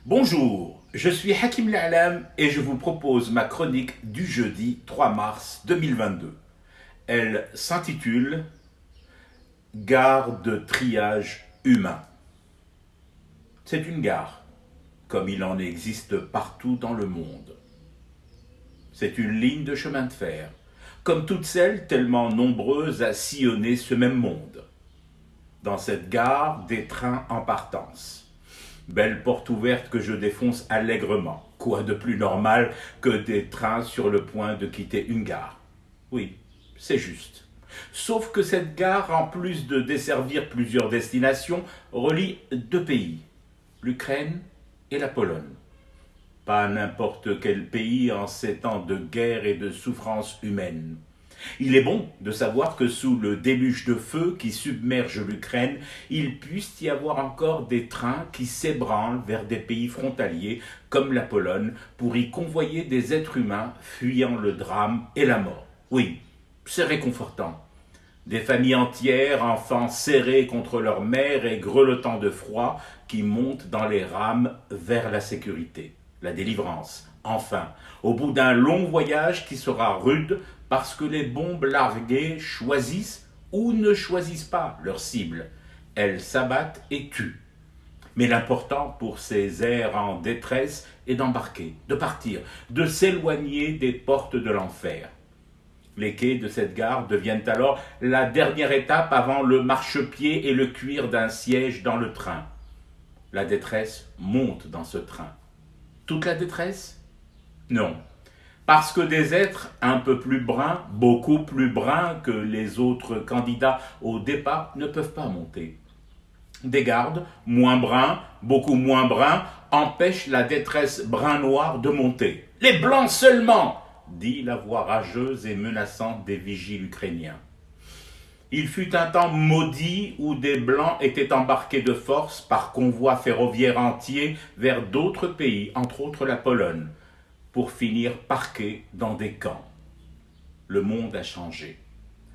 Bonjour, je suis Hakim L'Alam et je vous propose ma chronique du jeudi 3 mars 2022. Elle s'intitule Gare de triage humain. C'est une gare, comme il en existe partout dans le monde. C'est une ligne de chemin de fer, comme toutes celles tellement nombreuses à sillonner ce même monde. Dans cette gare, des trains en partance. Belle porte ouverte que je défonce allègrement. Quoi de plus normal que des trains sur le point de quitter une gare? Oui, c'est juste. Sauf que cette gare, en plus de desservir plusieurs destinations, relie deux pays, l'Ukraine et la Pologne. Pas n'importe quel pays en ces temps de guerre et de souffrance humaine. Il est bon de savoir que sous le déluge de feu qui submerge l'Ukraine, il puisse y avoir encore des trains qui s'ébranlent vers des pays frontaliers comme la Pologne pour y convoyer des êtres humains fuyant le drame et la mort. Oui, c'est réconfortant. Des familles entières, enfants serrés contre leur mère et grelottant de froid, qui montent dans les rames vers la sécurité, la délivrance. Enfin, au bout d'un long voyage qui sera rude parce que les bombes larguées choisissent ou ne choisissent pas leur cible. Elles s'abattent et tuent. Mais l'important pour ces êtres en détresse est d'embarquer, de partir, de s'éloigner des portes de l'enfer. Les quais de cette gare deviennent alors la dernière étape avant le marchepied et le cuir d'un siège dans le train. La détresse monte dans ce train. Toute la détresse? Non. Parce que des êtres un peu plus bruns, beaucoup plus bruns que les autres candidats au départ, ne peuvent pas monter. Des gardes, moins bruns, beaucoup moins bruns, empêchent la détresse brun-noir de monter. Les blancs seulement, dit la voix rageuse et menaçante des vigiles ukrainiens. Il fut un temps maudit où des blancs étaient embarqués de force par convois ferroviaires entiers vers d'autres pays, entre autres la Pologne, pour finir parqués dans des camps. Le monde a changé.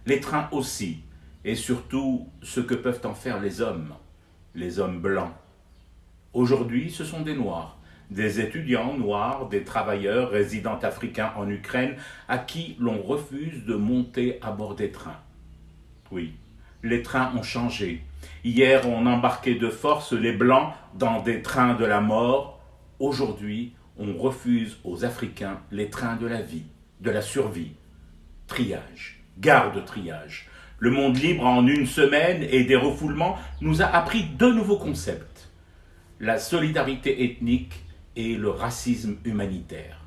Les trains aussi, et surtout ce que peuvent en faire les hommes blancs. Aujourd'hui, ce sont des noirs, des étudiants noirs, des travailleurs résidents africains en Ukraine à qui l'on refuse de monter à bord des trains. Oui, les trains ont changé. Hier, on embarquait de force les blancs dans des trains de la mort. Aujourd'hui, on refuse aux Africains les trains de la vie, de la survie. Triage, gare de triage. Le monde libre en une semaine et des refoulements nous a appris deux nouveaux concepts. La solidarité ethnique et le racisme humanitaire.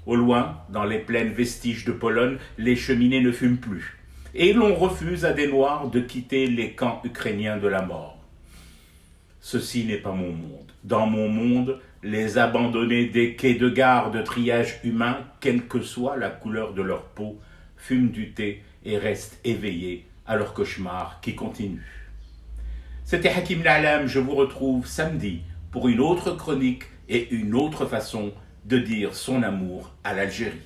Au loin, dans les plaines vestiges de Pologne, les cheminées ne fument plus. Et l'on refuse à des Noirs de quitter les camps ukrainiens de la mort. Ceci n'est pas mon monde. Dans mon monde, les abandonnés des quais de gare de triage humain, quelle que soit la couleur de leur peau, fument du thé et restent éveillés à leur cauchemar qui continue. C'était Hakim L'Alam, je vous retrouve samedi pour une autre chronique et une autre façon de dire son amour à l'Algérie.